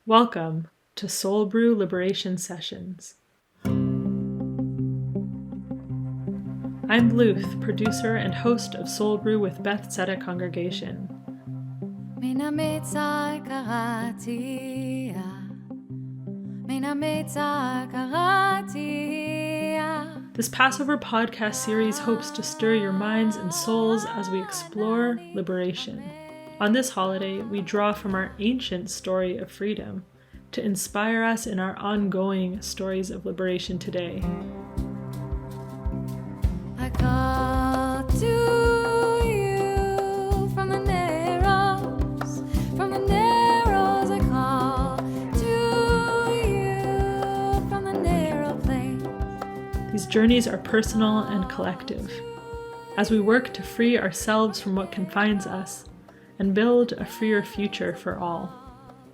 Welcome to Soul Brew Liberation Sessions. I'm Bluth, producer and host of Soul Brew with Beth Tzedec Congregation. מן המצר קראתי, מן המצר קראתי. This Passover podcast series hopes to stir your minds and souls as we explore liberation. On this holiday, we draw from our ancient story of freedom to inspire us in our ongoing stories of liberation today. I call to you from the narrows, I call to you from the narrow place. These journeys are personal and collective, as we work to free ourselves from what confines us and build a freer future for all.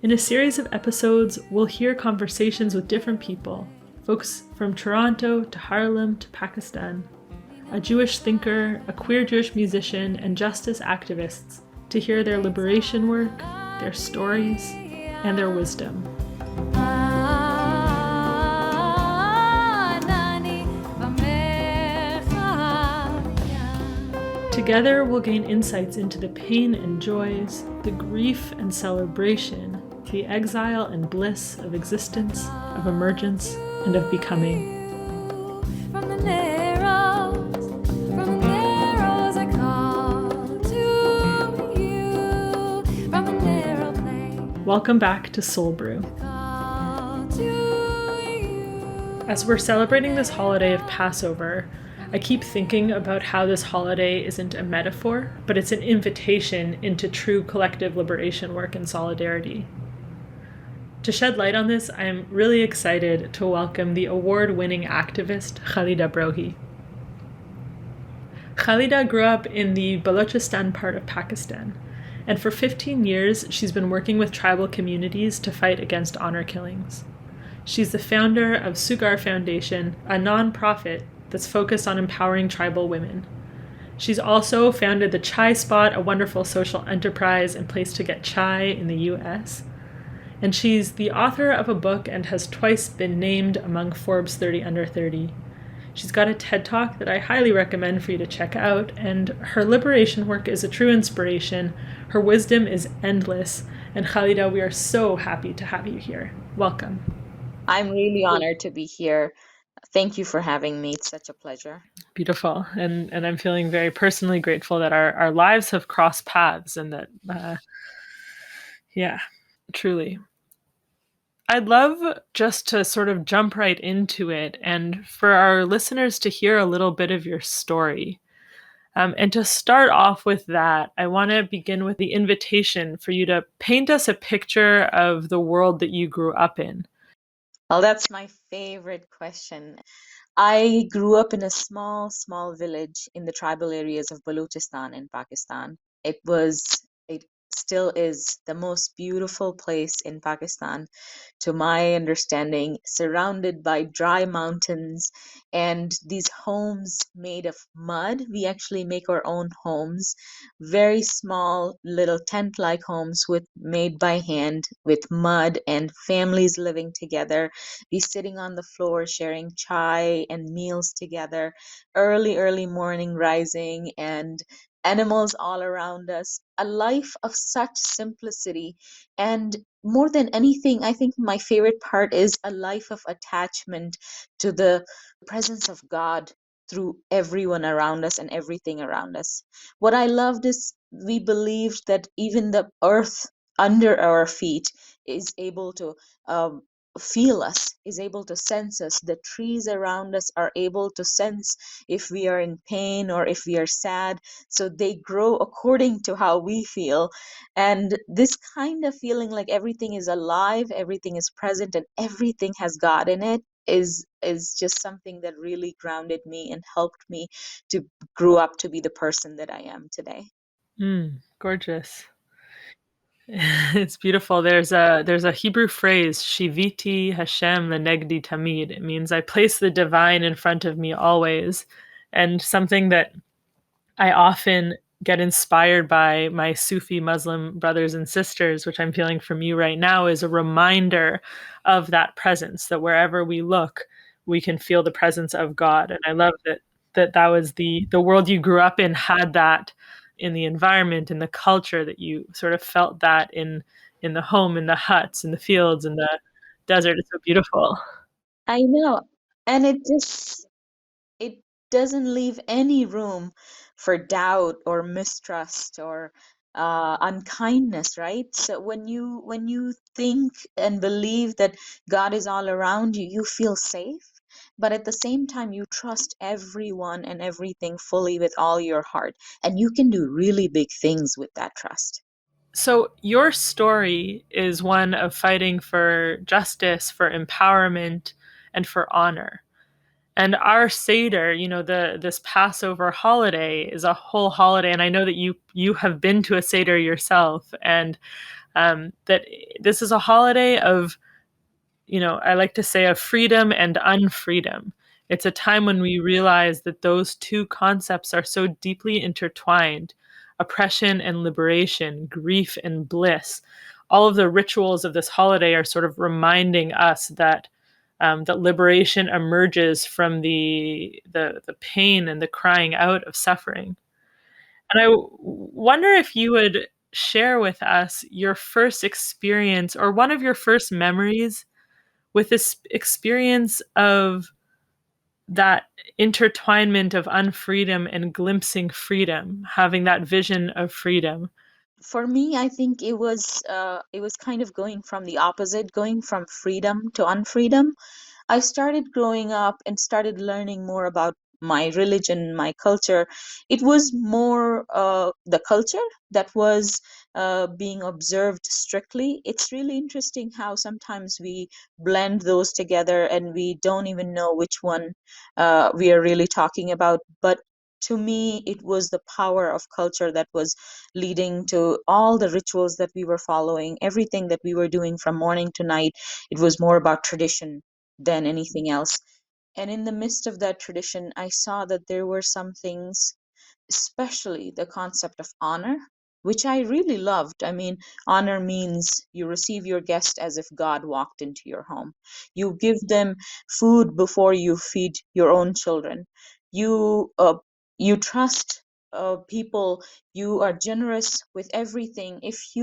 In a series of episodes, we'll hear conversations with different people, folks from Toronto to Harlem to Pakistan, a Jewish thinker, a queer Jewish musician, and justice activists to hear their liberation work, their stories, and their wisdom. Together, we'll gain insights into the pain and joys, the grief and celebration, the exile and bliss of existence, of emergence, and of becoming. From the narrows, I call to you from the narrow place. Welcome back to Soul Brew. Call to you. As we're celebrating this holiday of Passover, I keep thinking about how this holiday isn't a metaphor, but it's an invitation into true collective liberation work and solidarity. To shed light on this, I am really excited to welcome the award-winning activist Khalida Brohi. Khalida grew up in the Balochistan part of Pakistan, and for 15 years she's been working with tribal communities to fight against honor killings. She's the founder of Sugar Foundation, a nonprofit that's focused on empowering tribal women. She's also founded the Chai Spot, a wonderful social enterprise and place to get chai in the US. And she's the author of a book and has twice been named among Forbes 30 Under 30. She's got a TED Talk that I highly recommend for you to check out, and her liberation work is a true inspiration. Her wisdom is endless. And Khalida, we are so happy to have you here. Welcome. I'm really honored to be here. Thank you for having me. It's such a pleasure. Beautiful. And I'm feeling very personally grateful that our lives have crossed paths and that, truly. I'd love just to sort of jump right into it and for our listeners to hear a little bit of your story. And to start off with that, I want to begin with the invitation for you to paint us a picture of the world that you grew up in. Well, that's my favorite question. I grew up in a small village in the tribal areas of Balochistan in Pakistan. It still is the most beautiful place in Pakistan, to my understanding, surrounded by dry mountains and these homes made of mud. We actually make our own homes, very small little tent-like homes made by hand with mud, and families living together. We sitting on the floor sharing chai and meals together, early morning rising, and animals all around us, a life of such simplicity. And more than anything, I think my favorite part is a life of attachment to the presence of God through everyone around us and everything around us. What I loved is we believed that even the earth under our feet is able to feel us, is able to sense us. The trees around us are able to sense if we are in pain or if we are sad. So they grow according to how we feel. And this kind of feeling like everything is alive, everything is present, and everything has God in it is just something that really grounded me and helped me to grow up to be the person that I am today. Gorgeous. It's beautiful. There's a Hebrew phrase, Shiviti Hashem lenegdi tamid. It means I place the divine in front of me always. And something that I often get inspired by my Sufi Muslim brothers and sisters, which I'm feeling from you right now, is a reminder of that presence, that wherever we look, we can feel the presence of God. And I love that was the world you grew up in, had that in the environment, in the culture, that you sort of felt that in the home, in the huts, in the fields, in the desert. It's so beautiful. I know. And it doesn't leave any room for doubt or mistrust or unkindness, right? So when you think and believe that God is all around you, you feel safe. But at the same time, you trust everyone and everything fully with all your heart, and you can do really big things with that trust. So, your story is one of fighting for justice, for empowerment, and for honor. And our Seder, the this Passover holiday is a whole holiday, and I know that you have been to a Seder yourself, and that this is a holiday of, I like to say, of freedom and unfreedom. It's a time when we realize that those two concepts are so deeply intertwined: oppression and liberation, grief and bliss. All of the rituals of this holiday are sort of reminding us that liberation emerges from the pain and the crying out of suffering. And wonder if you would share with us your first experience, or one of your first memories with this experience of that intertwinement of unfreedom and glimpsing freedom, having that vision of freedom. For me, I think it was kind of going from the opposite, going from freedom to unfreedom. I started growing up and started learning more about my religion, my culture. It was more the culture that was being observed strictly. It's really interesting how sometimes we blend those together and we don't even know which one we are really talking about. But to me, it was the power of culture that was leading to all the rituals that we were following, everything that we were doing from morning to night. It was more about tradition than anything else. And in the midst of that tradition, I saw that there were some things, especially the concept of honor, which I really loved. I mean, honor means you receive your guest as if God walked into your home. You give them food before you feed your own children. You trust people. You are generous with everything.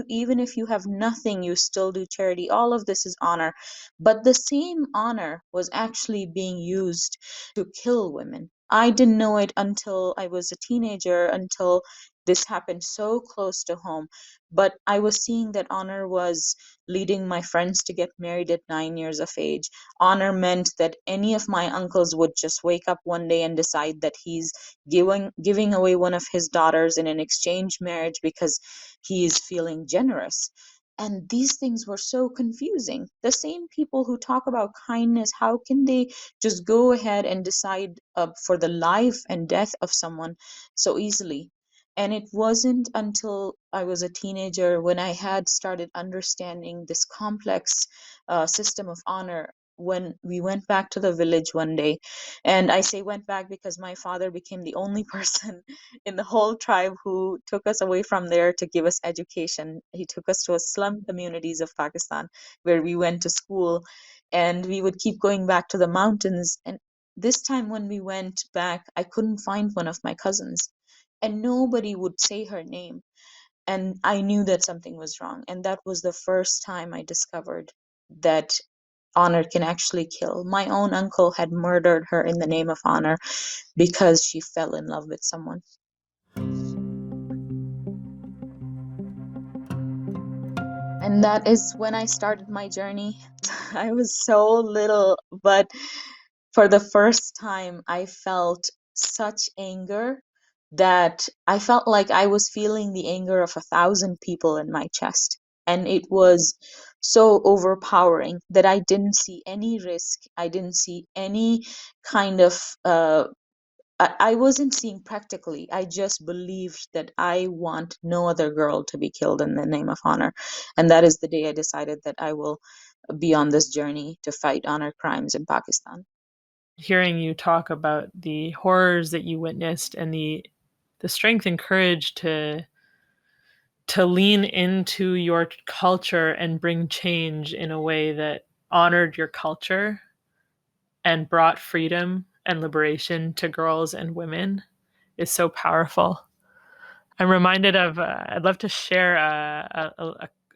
Even if you have nothing, you still do charity. All of this is honor. But the same honor was actually being used to kill women. I didn't know it until I was a teenager, until this happened so close to home. But I was seeing that honor was leading my friends to get married at 9 years of age. Honor meant that any of my uncles would just wake up one day and decide that he's giving away one of his daughters in an exchange marriage because he is feeling generous. And these things were so confusing. The same people who talk about kindness, how can they just go ahead and decide for the life and death of someone so easily? And it wasn't until I was a teenager when I had started understanding this complex system of honor, when we went back to the village one day. And I say went back because my father became the only person in the whole tribe who took us away from there to give us education. He took us to a slum communities of Pakistan where we went to school, and we would keep going back to the mountains. And this time when we went back, I couldn't find one of my cousins, and nobody would say her name. And I knew that something was wrong. And that was the first time I discovered that honor can actually kill. My own uncle had murdered her in the name of honor because she fell in love with someone. And that is when I started my journey. I was so little, but for the first time, I felt such anger that I felt like I was feeling the anger of 1,000 people in my chest. And it was so overpowering that I didn't see any risk. I didn't see any kind of I wasn't seeing practically. I just believed that I want no other girl to be killed in the name of honor. And that is the day I decided that I will be on this journey to fight honor crimes in Pakistan. Hearing you talk about the horrors that you witnessed and the the strength and courage to lean into your culture and bring change in a way that honored your culture and brought freedom and liberation to girls and women is so powerful. I'm reminded of, I'd love to share a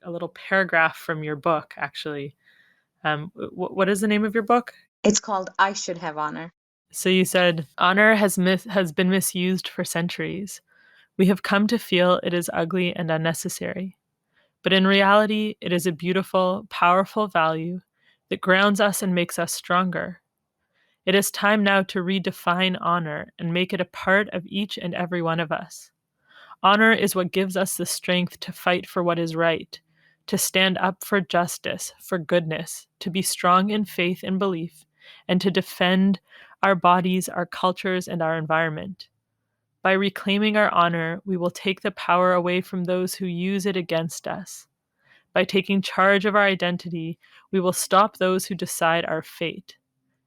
little paragraph from your book, actually. What is the name of your book? It's called I Should Have Honor. So you said, honor has been misused for centuries. We have come to feel it is ugly and unnecessary. But in reality, it is a beautiful, powerful value that grounds us and makes us stronger. It is time now to redefine honor and make it a part of each and every one of us. Honor is what gives us the strength to fight for what is right, to stand up for justice, for goodness, to be strong in faith and belief, and to defend our bodies, our cultures, and our environment. By reclaiming our honor, we will take the power away from those who use it against us. By taking charge of our identity, we will stop those who decide our fate.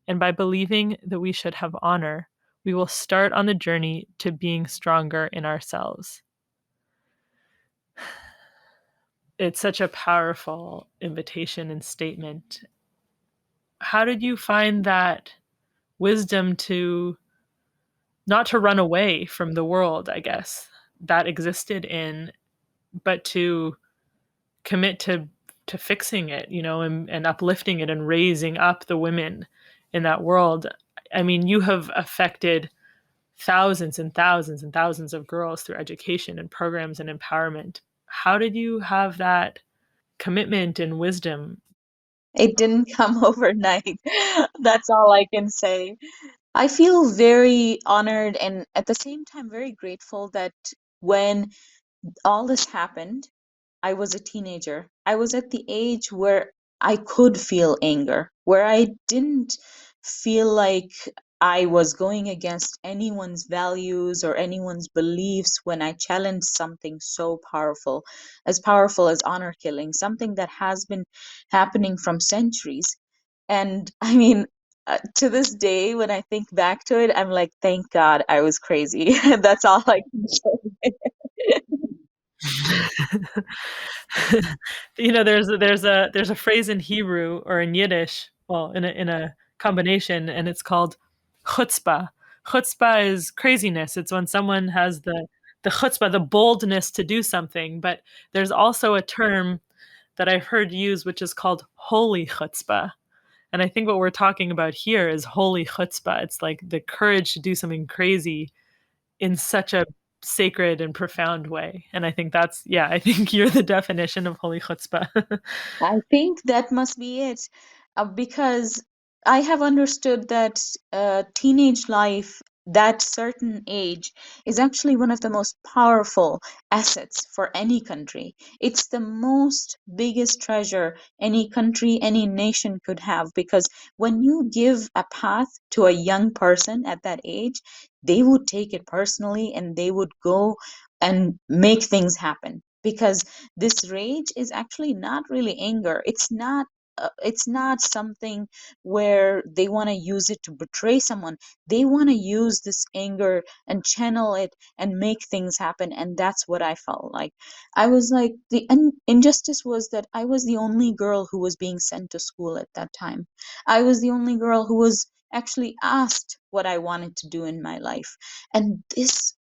And by believing that we should have honor, we will start on the journey to being stronger in ourselves. It's such a powerful invitation and statement. How did you find that wisdom to not to run away from the world, I guess, that existed in, but to commit to fixing it, and uplifting it and raising up the women in that world? I mean, you have affected thousands and thousands and thousands of girls through education and programs and empowerment. How did you have that commitment and wisdom? It didn't come overnight. That's all I can say. I feel very honored and at the same time very grateful that when all this happened, I was a teenager. I was at the age where I could feel anger, where I didn't feel like I was going against anyone's values or anyone's beliefs when I challenged something so powerful as honor killing, something that has been happening from centuries. And I mean, to this day, when I think back to it, I'm like, thank God I was crazy. That's all I can say. There's a phrase in Hebrew or in Yiddish, well, in a combination, and it's called chutzpah. Chutzpah is craziness. It's when someone has the chutzpah, the boldness to do something. But there's also a term that I've heard used, which is called holy chutzpah. And I think what we're talking about here is holy chutzpah. It's like the courage to do something crazy in such a sacred and profound way. And I think I think you're the definition of holy chutzpah. I think that must be it, because I have understood that teenage life, that certain age, is actually one of the most powerful assets for any country. It's the most biggest treasure any country, any nation could have, because when you give a path to a young person at that age, they would take it personally and they would go and make things happen. Because this rage is actually not really anger. It's not something where they want to use it to betray someone. They want to use this anger and channel it and make things happen, and that's what I felt like. I was like, the injustice was that I was the only girl who was being sent to school at that time. I was the only girl who was actually asked what I wanted to do in my life. And this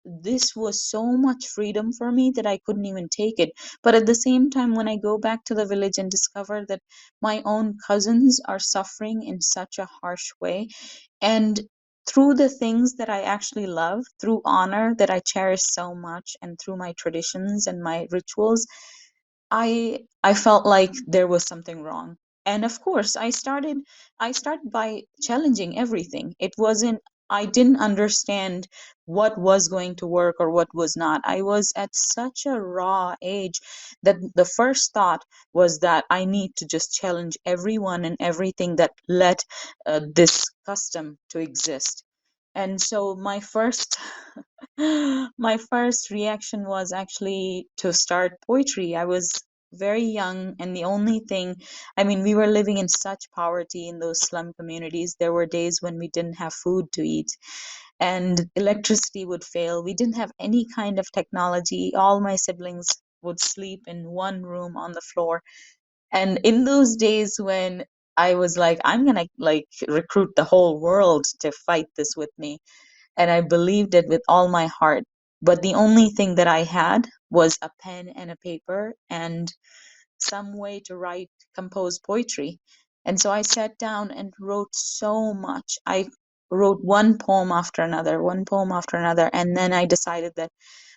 was so much freedom for me that I couldn't even take it. But at the same time, when I go back to the village and discover that my own cousins are suffering in such a harsh way, and through the things that I actually love, through honor that I cherish so much, and through my traditions and my rituals, I felt like there was something wrong. And of course, I started by challenging everything. It wasn't I didn't understand what was going to work or what was not. I was at such a raw age that the first thought was that I need to just challenge everyone and everything that led this custom to exist. And so my first my first reaction was actually to start poetry. very young, and the only thing, I mean, we were living in such poverty in those slum communities. There were days when we didn't have food to eat, and electricity would fail. We didn't have any kind of technology. All my siblings would sleep in one room on the floor. And in those days when I was like, I'm gonna like recruit the whole world to fight this with me, and I believed it with all my heart. But the only thing that I had was a pen and a paper and some way to write, compose poetry. And so I sat down and wrote so much. I wrote one poem after another, one poem after another. And then I decided that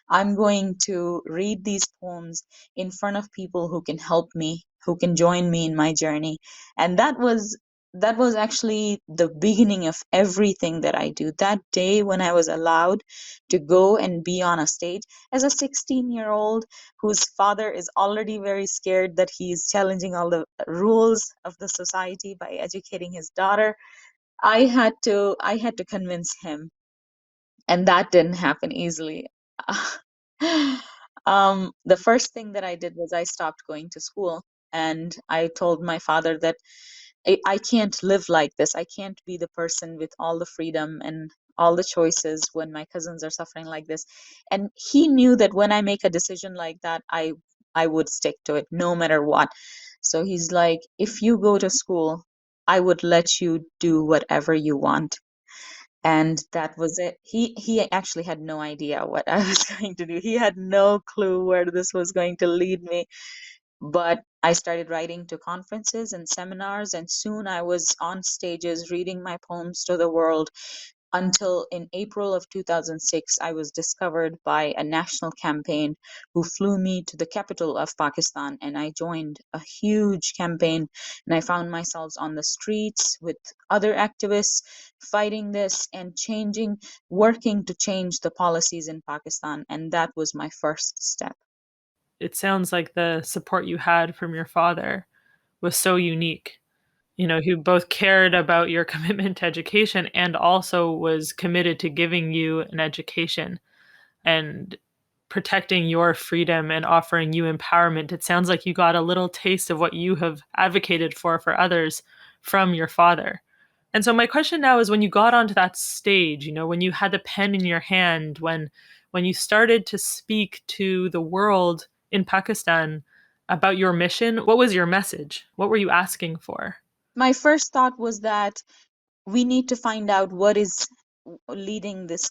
I'm going to read these poems in front of people who can help me, who can join me in my journey. And that was actually the beginning of everything that I do. That day when I was allowed to go and be on a stage as a 16-year-old whose father is already very scared that he's challenging all the rules of the society by educating his daughter, I had to convince him, and that didn't happen easily. The first thing that I did was I stopped going to school, and I told my father that I can't live like this. I can't be the person with all the freedom and all the choices when my cousins are suffering like this. And he knew that when I make a decision like that, I would stick to it no matter what. So he's like, if you go to school, I would let you do whatever you want. And that was it. He actually had no idea what I was going to do. He had no clue where this was going to lead me. But I started writing to conferences and seminars, and soon I was on stages reading my poems to the world, until in April of 2006, I was discovered by a national campaign who flew me to the capital of Pakistan, and I joined a huge campaign. And I found myself on the streets with other activists fighting this and working to change the policies in Pakistan. And that was my first step. It sounds like the support you had from your father was so unique. He both cared about your commitment to education and also was committed to giving you an education and protecting your freedom and offering you empowerment. It sounds like you got a little taste of what you have advocated for others from your father. And so my question now is, when you got onto that stage, when you had the pen in your hand, when you started to speak to the world in Pakistan about your mission, what was your message? What were you asking for? My first thought was that we need to find out what is leading this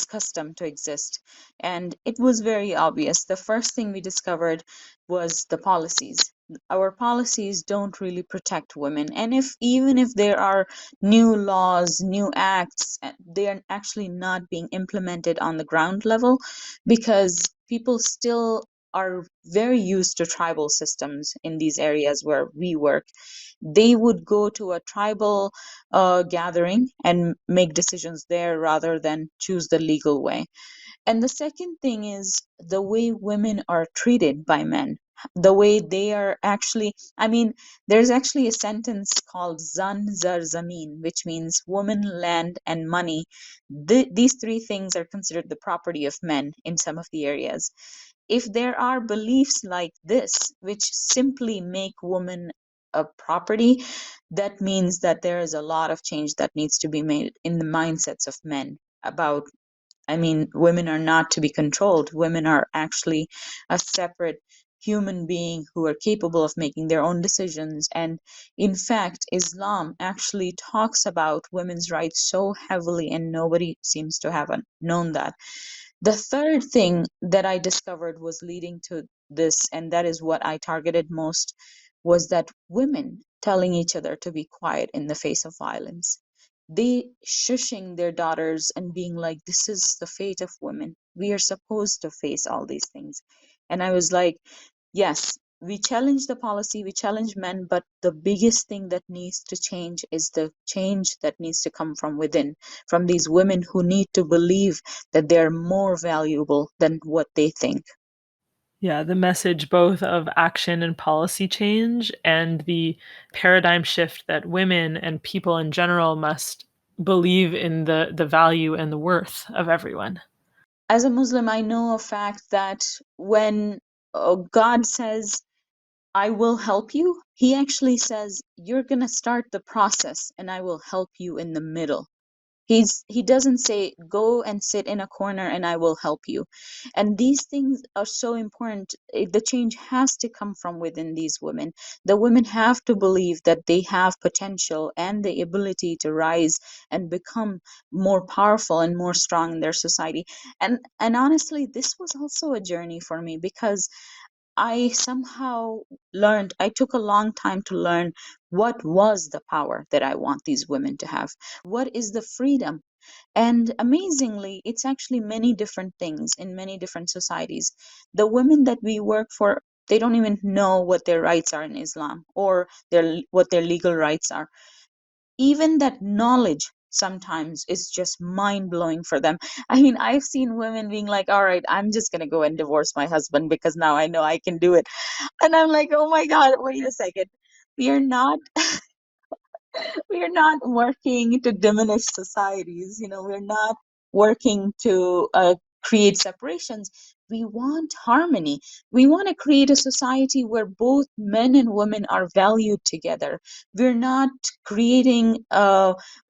custom to exist. And it was very obvious. The first thing we discovered was the policies. Our policies don't really protect women, and if even if there are new laws, new acts, they are actually not being implemented on the ground level, because people still are very used to tribal systems in these areas where we work. They would go to a tribal gathering and make decisions there rather than choose the legal way. And the second thing is the way women are treated by men, the way they are actually, I mean, there's actually a sentence called Zan Zar Zameen, which means woman, land, and money. These three things are considered the property of men in some of the areas. If there are beliefs like this, which simply make women a property, that means that there is a lot of change that needs to be made in the mindsets of men about, I mean, women are not to be controlled. Women are actually a separate human being who are capable of making their own decisions. And in fact, Islam actually talks about women's rights so heavily, and nobody seems to have known that. The third thing that I discovered was leading to this, and that is what I targeted most, was that women telling each other to be quiet in the face of violence. They shushing their daughters and being like, this is the fate of women. We are supposed to face all these things. And I was like, yes, we challenge the policy, we challenge men, but the biggest thing that needs to change is the change that needs to come from within, from these women who need to believe that they're more valuable than what they think. Yeah, the message both of action and policy change and the paradigm shift that women and people in general must believe in the value and the worth of everyone. As a Muslim, I know a fact that when God says I will help you. He actually says, you're going to start the process and I will help you in the middle. He doesn't say go and sit in a corner and I will help you. And these things are so important. The change has to come from within these women. The women have to believe that they have potential and the ability to rise and become more powerful and more strong in their society. And honestly, this was also a journey for me because I somehow learned, I took a long time to learn what was the power that I want these women to have. What is the freedom? And amazingly, it's actually many different things in many different societies. The women that we work for, they don't even know what their rights are in Islam or what their legal rights are. Even that knowledge sometimes is just mind blowing for them. I mean, I've seen women being like, all right, I'm just going to go and divorce my husband because now I know I can do it. And I'm like, oh my God, wait a second. We are not we're not working to diminish societies. We're not working to create separations. We want harmony. We want to create a society where both men and women are valued together. We're not creating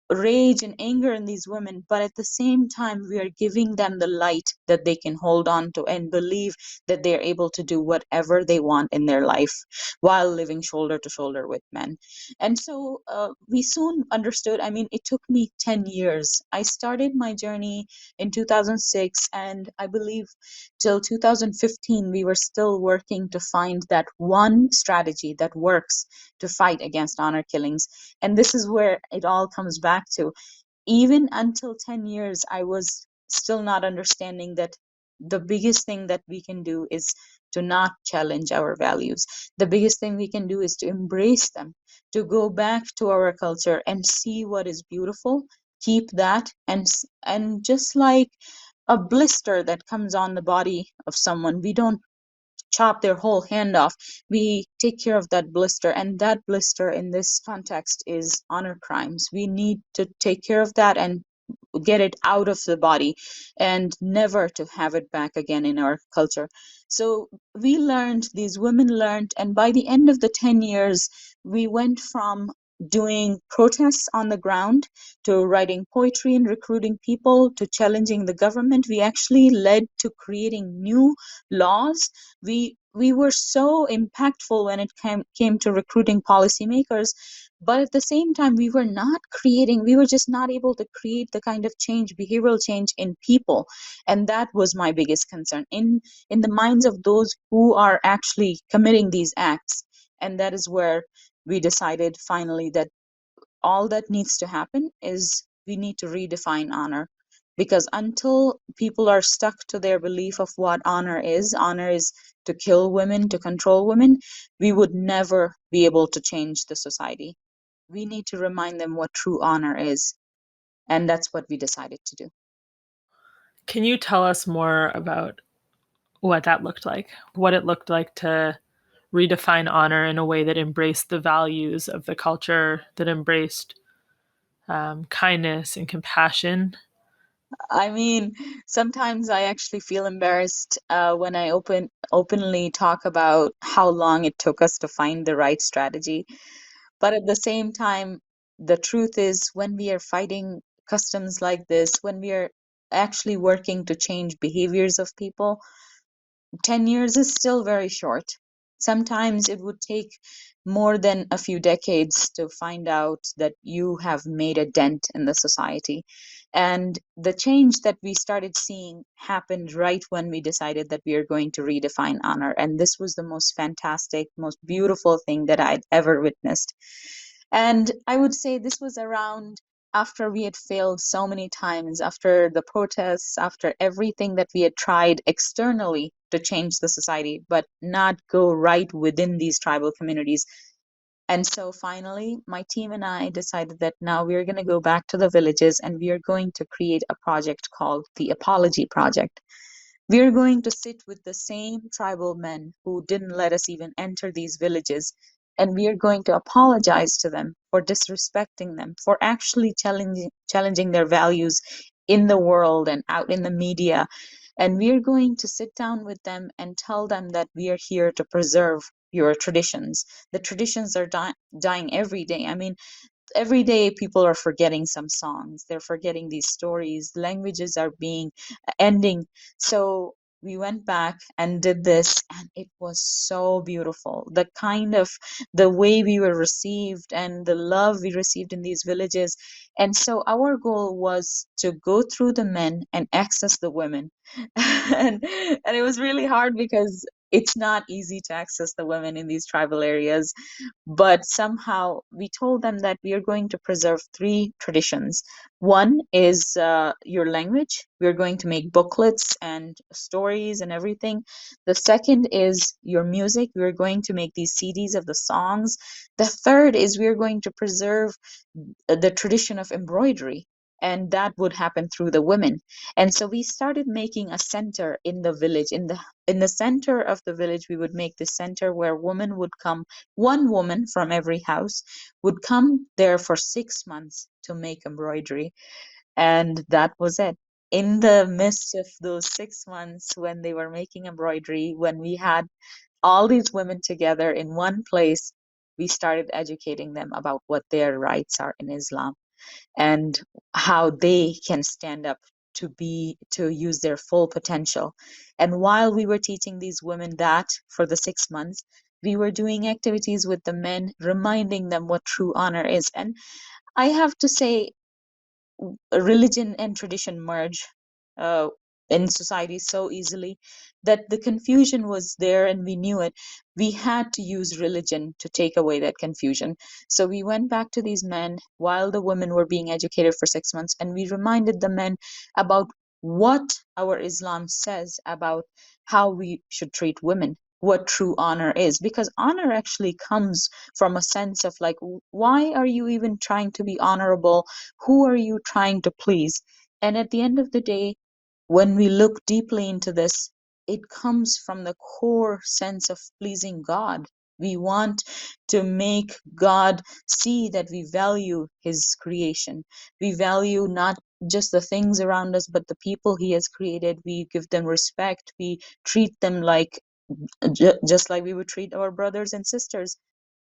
rage and anger in these women, but at the same time, we are giving them the light that they can hold on to and believe that they're able to do whatever they want in their life while living shoulder to shoulder with men. And so we soon understood. I mean, it took me 10 years. I started my journey in 2006, and I believe till 2015, we were still working to find that one strategy that works to fight against honor killings. And this is where it all comes back to. Even until 10 years, I was still not understanding that the biggest thing that we can do is to not challenge our values. The biggest thing we can do is to embrace them, to go back to our culture and see what is beautiful, keep that, and just like a blister that comes on the body of someone, we don't chop their whole hand off. We take care of that blister, and that blister in this context is honor crimes. We need to take care of that and get it out of the body and never to have it back again in our culture. So we learned, these women learned, and by the end of the 10 years, we went from doing protests on the ground to writing poetry and recruiting people to challenging the government. We actually led to creating new laws. We were so impactful when it came to recruiting policymakers, but at the same time, we were just not able to create the kind of change, behavioral change in people. And that was my biggest concern in the minds of those who are actually committing these acts. And that is where we decided finally that all that needs to happen is we need to redefine honor. Because until people are stuck to their belief of what honor is to kill women, to control women, we would never be able to change the society. We need to remind them what true honor is. And that's what we decided to do. Can you tell us more about what that looked like? What it looked like to redefine honor in a way that embraced the values of the culture, that embraced kindness and compassion? I mean, sometimes I actually feel embarrassed when I openly talk about how long it took us to find the right strategy. But at the same time, the truth is, when we are fighting customs like this, when we are actually working to change behaviors of people, 10 years is still very short. Sometimes it would take more than a few decades to find out that you have made a dent in the society. And the change that we started seeing happened right when we decided that we are going to redefine honor. And this was the most fantastic, most beautiful thing that I'd ever witnessed. And I would say this was around after we had failed so many times, after the protests, after everything that we had tried externally to change the society, but not go right within these tribal communities. And so finally, my team and I decided that now we're going to go back to the villages and we are going to create a project called the Apology Project. We are going to sit with the same tribal men who didn't let us even enter these villages, and we are going to apologize to them for disrespecting them, for actually challenging their values in the world and out in the media. And we are going to sit down with them and tell them that we are here to preserve your traditions. The traditions are dying every day. I mean, every day people are forgetting some songs, they're forgetting these stories, languages are being ending. So we went back and did this, and it was so beautiful, the kind of the way we were received and the love we received in these villages. And so our goal was to go through the men and access the women. And it was really hard because it's not easy to access the women in these tribal areas, but somehow we told them that we are going to preserve three traditions. One is your language. We're going to make booklets and stories and everything. The second is your music. We're going to make these CDs of the songs. The third is we're going to preserve the tradition of embroidery. And that would happen through the women. And so we started making a center in the village. In the center of the village, we would make the center where women would come. One woman from every house would come there for 6 months to make embroidery. And that was it. In the midst of those 6 months, when they were making embroidery, when we had all these women together in one place, we started educating them about what their rights are in Islam and how they can stand up to use their full potential. And while we were teaching these women that for the 6 months, we were doing activities with the men, reminding them what true honor is. And I have to say, religion and tradition merge uh, in society so easily that the confusion was there and we knew it. We had to use religion to take away that confusion. So we went back to these men while the women were being educated for 6 months, and we reminded the men about what our Islam says about how we should treat women, what true honor is, because honor actually comes from a sense of like, why are you even trying to be honorable? Who are you trying to please? And at the end of the day, when we look deeply into this, it comes from the core sense of pleasing God. We want to make God see that we value His creation. We value not just the things around us, but the people He has created. We give them respect. We treat them like just like we would treat our brothers and sisters.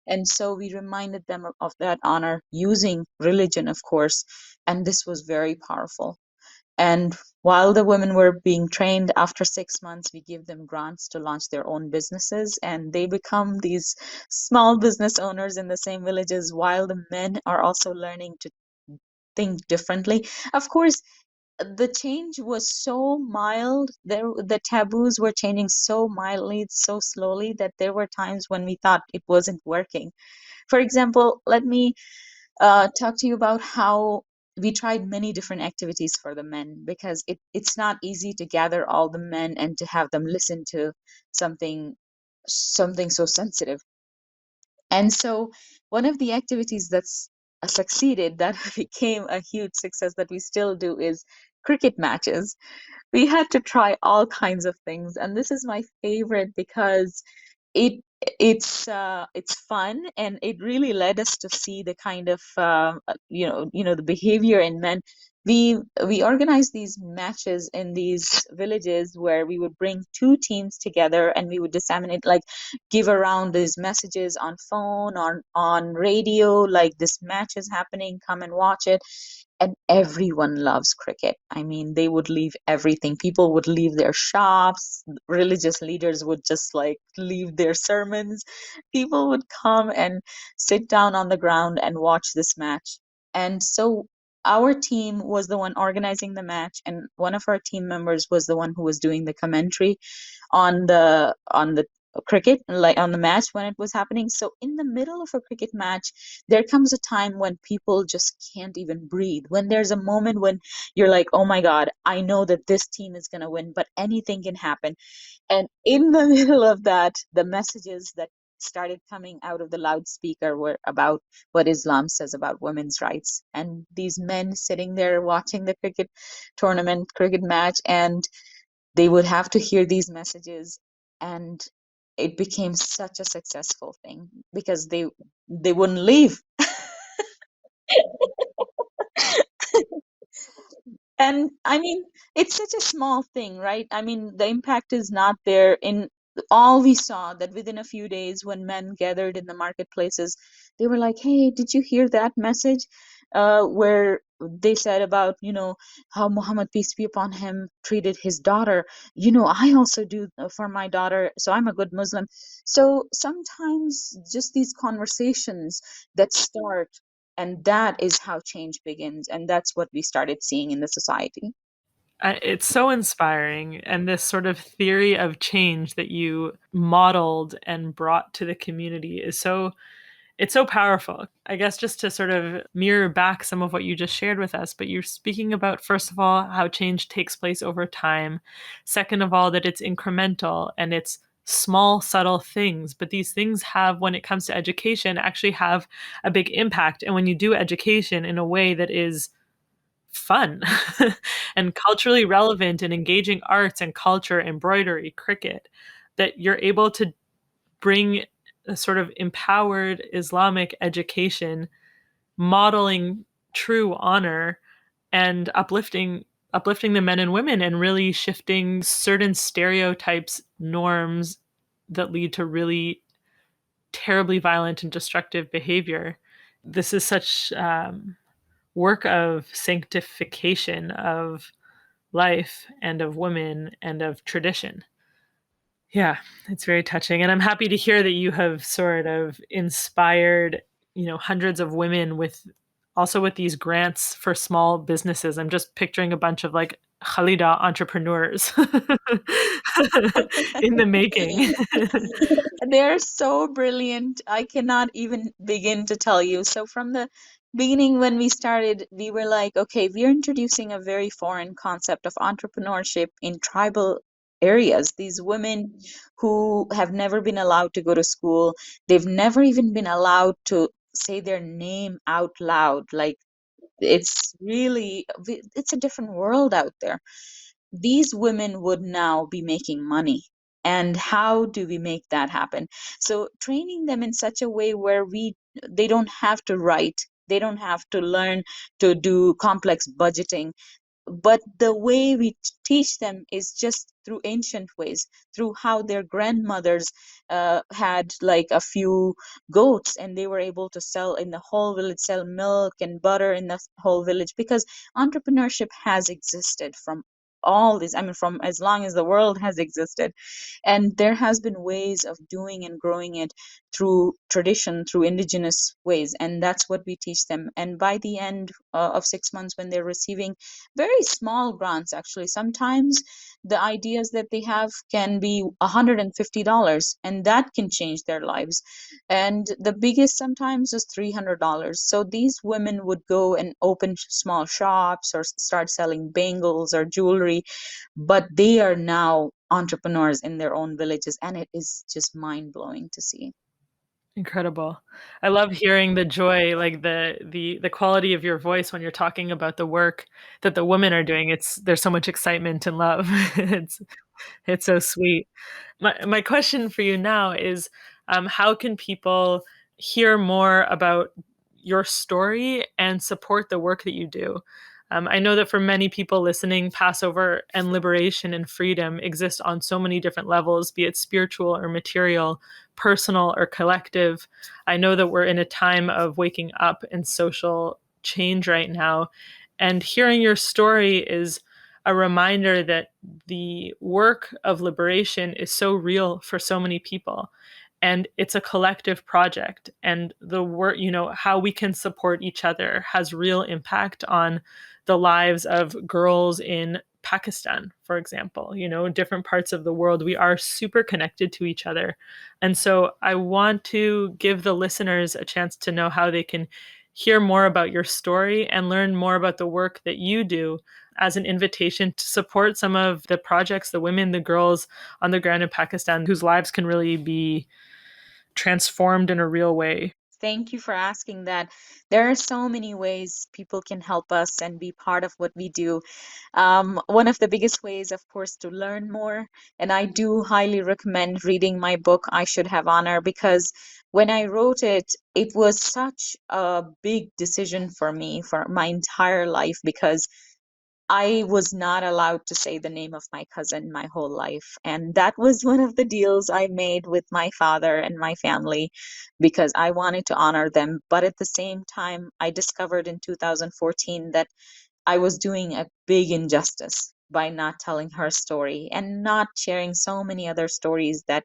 And so we reminded them of that honor using religion, of course. And this was very powerful. And while the women were being trained, after 6 months, we give them grants to launch their own businesses, and they become these small business owners in the same villages, while the men are also learning to think differently. Of course, the change was so mild. The taboos were changing so mildly, so slowly, that there were times when we thought it wasn't working. For example, let me talk to you about how we tried many different activities for the men, because it's not easy to gather all the men and to have them listen to something so sensitive. And so one of the activities that's succeeded, that became a huge success that we still do, is cricket matches. We had to try all kinds of things, and this is my favorite because it it's fun, and it really led us to see the kind of the behavior in men. We organized these matches in these villages where we would bring two teams together, and we would disseminate, like, give around these messages on phone, on radio, like, this match is happening, come and watch it. And everyone loves cricket. I mean, they would leave everything. People would leave their shops. Religious leaders would just like leave their sermons. People would come and sit down on the ground and watch this match. And so our team was the one organizing the match, and one of our team members was the one who was doing the commentary on the cricket, like on the match when it was happening. So in the middle of a cricket match, there comes a time when people just can't even breathe, when there's a moment when you're like, oh my god, I know that this team is going to win, but anything can happen. And in the middle of that, the messages that started coming out of the loudspeaker were about what Islam says about women's rights. And these men sitting there watching the cricket match, and they would have to hear these messages. And it became such a successful thing because they wouldn't leave. And I mean, it's such a small thing, right? I mean, the impact is not there in all we saw that within a few days, when men gathered in the marketplaces, they were like, hey, did you hear that message, where they said about, how Muhammad, peace be upon him, treated his daughter. I also do for my daughter, so I'm a good Muslim. So sometimes just these conversations that start, and that is how change begins, and that's what we started seeing in the society. It's so inspiring. And this sort of theory of change that you modeled and brought to the community is so it's so powerful. I guess just to sort of mirror back some of what you just shared with us, but you're speaking about, first of all, how change takes place over time. Second of all, that it's incremental and it's small, subtle things. But these things have, when it comes to education, actually have a big impact. And when you do education in a way that is fun and culturally relevant and engaging arts and culture, embroidery, cricket, that you're able to bring a sort of empowered Islamic education, modeling true honor and uplifting the men and women and really shifting certain stereotypes, norms that lead to really terribly violent and destructive behavior. This is such work of sanctification of life and of women and of tradition. Yeah, it's very touching. And I'm happy to hear that you have sort of inspired, hundreds of women with also with these grants for small businesses. I'm just picturing a bunch of like Khalida entrepreneurs in the making. They're so brilliant. I cannot even begin to tell you. So, from the beginning, when we started, we were like, okay, we're introducing a very foreign concept of entrepreneurship in tribal areas. These women who have never been allowed to go to school, they've never even been allowed to say their name out loud. Like, it's a different world out there. These women would now be making money. And how do we make that happen? So training them in such a way where they don't have to write, they don't have to learn to do complex budgeting, but the way we teach them is just through ancient ways, through how their grandmothers had like a few goats, and they were able to sell in the whole village, sell milk and butter in the whole village, because entrepreneurship has existed from all this, I mean, from as long as the world has existed. And there has been ways of doing and growing it through tradition, through indigenous ways, and that's what we teach them. And by the end of 6 months, when they're receiving very small grants, actually sometimes the ideas that they have can be $150, and that can change their lives. And the biggest sometimes is $300. So these women would go and open small shops or start selling bangles or jewelry, but they are now entrepreneurs in their own villages, and it is just mind blowing to see. Incredible. I love hearing the joy, like the quality of your voice when you're talking about the work that the women are doing. There's so much excitement and love. It's so sweet. My question for you now is, how can people hear more about your story and support the work that you do? I know that for many people listening, Passover and liberation and freedom exist on so many different levels, be it spiritual or material, personal or collective. I know that we're in a time of waking up and social change right now. And hearing your story is a reminder that the work of liberation is so real for so many people. And it's a collective project. And the work, how we can support each other has real impact on the lives of girls in Pakistan, for example, different parts of the world. We are super connected to each other. And so I want to give the listeners a chance to know how they can hear more about your story and learn more about the work that you do as an invitation to support some of the projects, the women, the girls on the ground in Pakistan whose lives can really be transformed in a real way. Thank you for asking that. There are so many ways people can help us and be part of what we do. One of the biggest ways, of course, to learn more. And I do highly recommend reading my book, I Should Have Honor, because when I wrote it, it was such a big decision for me for my entire life, because I was not allowed to say the name of my cousin my whole life. And that was one of the deals I made with my father and my family because I wanted to honor them. But at the same time, I discovered in 2014 that I was doing a big injustice by not telling her story and not sharing so many other stories that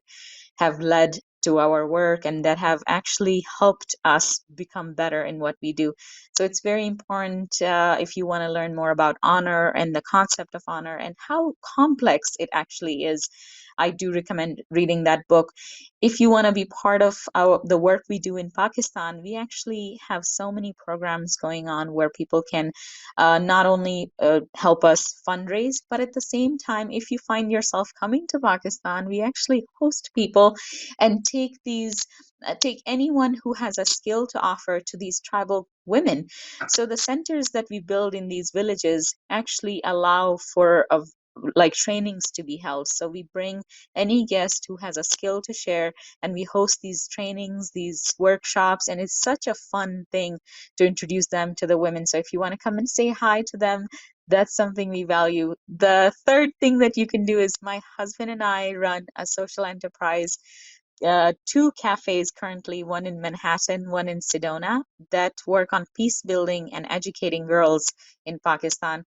have led to our work and that have actually helped us become better in what we do. So it's very important if you want to learn more about honor and the concept of honor and how complex it actually is. I do recommend reading that book. If you want to be part of the work we do in Pakistan, we actually have so many programs going on where people can not only help us fundraise, but at the same time, if you find yourself coming to Pakistan, we actually host people and take anyone who has a skill to offer to these tribal women. So the centers that we build in these villages actually allow for like trainings to be held. So we bring any guest who has a skill to share and we host these trainings, these workshops, and it's such a fun thing to introduce them to the women. So if you want to come and say hi to them, that's something we value. The third thing that you can do is my husband and I run a social enterprise, two cafes currently, one in Manhattan, one in Sedona, that work on peace building and educating girls in Pakistan.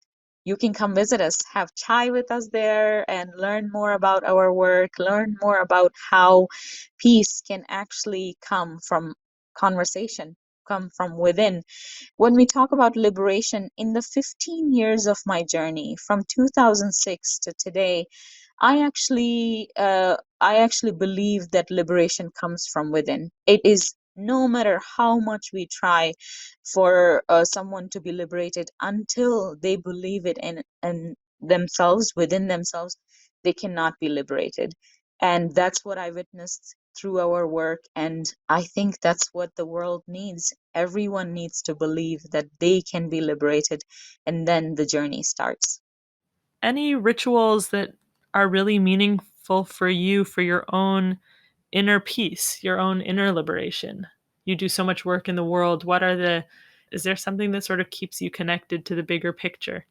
You can come visit us, have chai with us there, and learn more about our work, learn more about how peace can actually come from conversation, come from within. When we talk about liberation, in the 15 years of my journey from 2006 to today, I actually believe that liberation comes from within. It is no matter how much we try for someone to be liberated, until they believe it in themselves, within themselves, they cannot be liberated. And that's what I witnessed through our work. And I think that's what the world needs. Everyone needs to believe that they can be liberated, and then the journey starts. Any rituals that are really meaningful for you for your own inner peace, your own inner liberation? You do so much work in the world. Is there something that sort of keeps you connected to the bigger picture?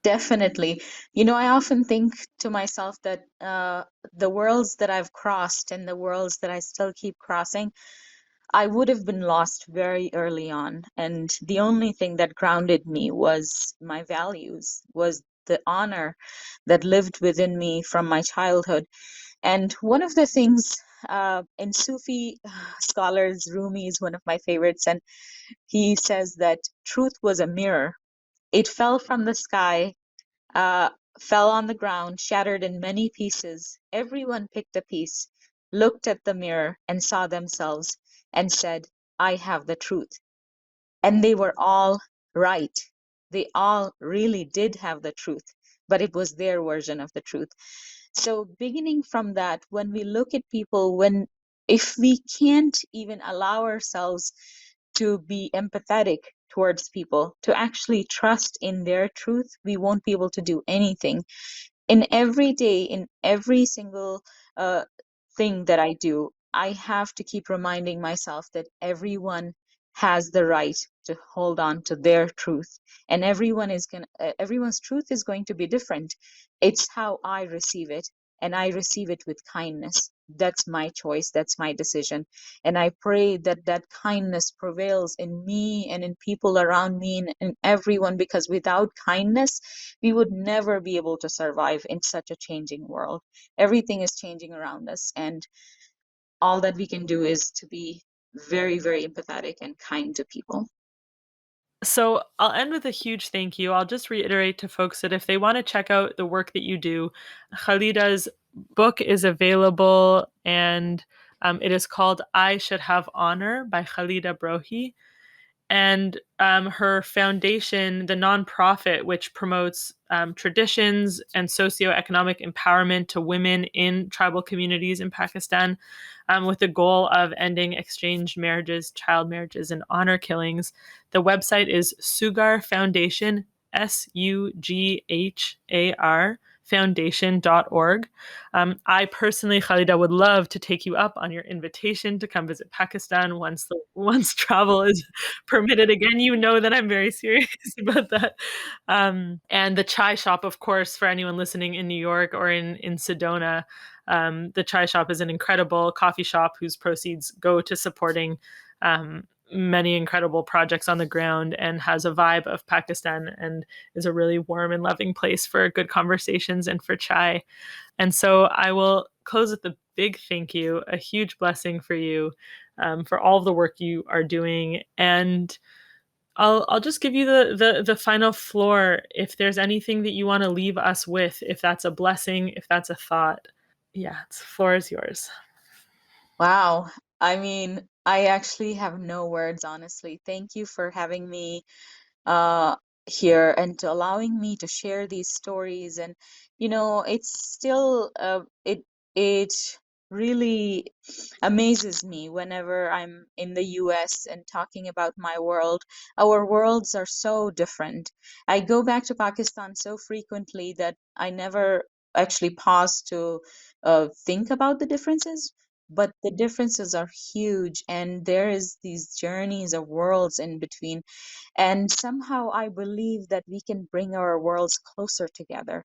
Definitely. I often think to myself that the worlds that I've crossed and the worlds that I still keep crossing, I would have been lost very early on. And the only thing that grounded me was my values, was the honor that lived within me from my childhood. And one of the things in Sufi scholars, Rumi is one of my favorites, and he says that truth was a mirror. It fell from the sky, uh, fell on the ground, shattered in many pieces. Everyone picked a piece, looked at the mirror, and saw themselves and said, I have the truth. And they were all right. They all really did have the truth, but it was their version of the truth. So, beginning from that, when we look at people, if we can't even allow ourselves to be empathetic towards people, to actually trust in their truth, we won't be able to do anything. In every day, in every single uh, thing that I do, I have to keep reminding myself that everyone has the right to hold on to their truth, and everyone's truth is going to be different. It's how I receive it, and I receive it with kindness. That's my choice, that's my decision, and I pray that that kindness prevails in me and in people around me and in everyone, because without kindness we would never be able to survive in such a changing world. Everything is changing around us, and all that we can do is to be very, very empathetic and kind to people. So I'll end with a huge thank you. I'll just reiterate to folks that if they want to check out the work that you do, Khalida's book is available, and it is called I Should Have Honor by Khalida Brohi. And her foundation, the nonprofit, which promotes traditions and socioeconomic empowerment to women in tribal communities in Pakistan, with the goal of ending exchanged marriages, child marriages, and honor killings. The website is Sugar Foundation, Sughar foundation.org. I personally, Khalida, would love to take you up on your invitation to come visit Pakistan once travel is permitted again. You know that I'm very serious about that. And the chai shop, of course, for anyone listening in New York or in Sedona, the chai shop is an incredible coffee shop whose proceeds go to supporting many incredible projects on the ground and has a vibe of Pakistan and is a really warm and loving place for good conversations and for chai. And so I will close with a big thank you, a huge blessing for you, for all of the work you are doing. And I'll just give you the final floor. If there's anything that you want to leave us with, if that's a blessing, if that's a thought, yeah, the floor is yours. Wow. I mean, I actually have no words, honestly. Thank you for having me uh, here and to allowing me to share these stories. And it's still it really amazes me whenever I'm in the US and talking about my world. Our worlds are so different. I go back to Pakistan so frequently that I never actually pause to think about the differences. But the differences are huge, and there is these journeys of worlds in between. And somehow I believe that we can bring our worlds closer together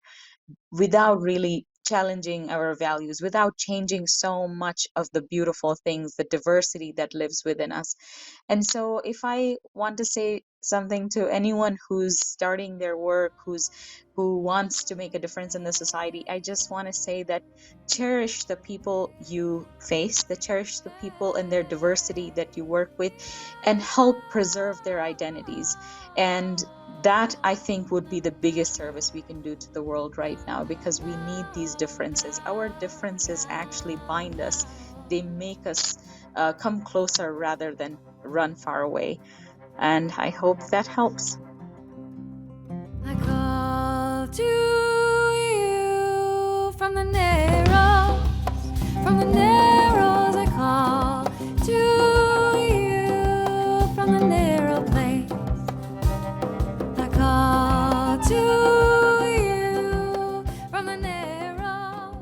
without really challenging our values, without changing so much of the beautiful things, the diversity that lives within us. And so, if I want to say something to anyone who's starting their work, who wants to make a difference in the society, I just want to say that cherish the people you face, that cherish the people and their diversity that you work with, and help preserve their identities. And that, I think, would be the biggest service we can do to the world right now, because we need these differences. Our differences actually bind us. They make us come closer rather than run far away. And I hope that helps. I call to you from the narrows, I call to you from the narrow place. I call to you from the narrows,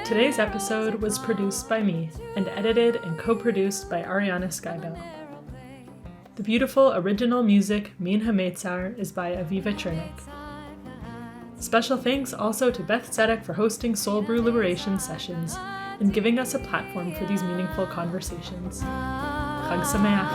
Today's episode was produced by me and edited and co-produced by Arianna Skibell. The beautiful original music Min HaMeitzar is by Aviva Chernick. Special thanks also to Beth Tzedec for hosting Soul Brew Liberation sessions and giving us a platform for these meaningful conversations. Chag Sameach.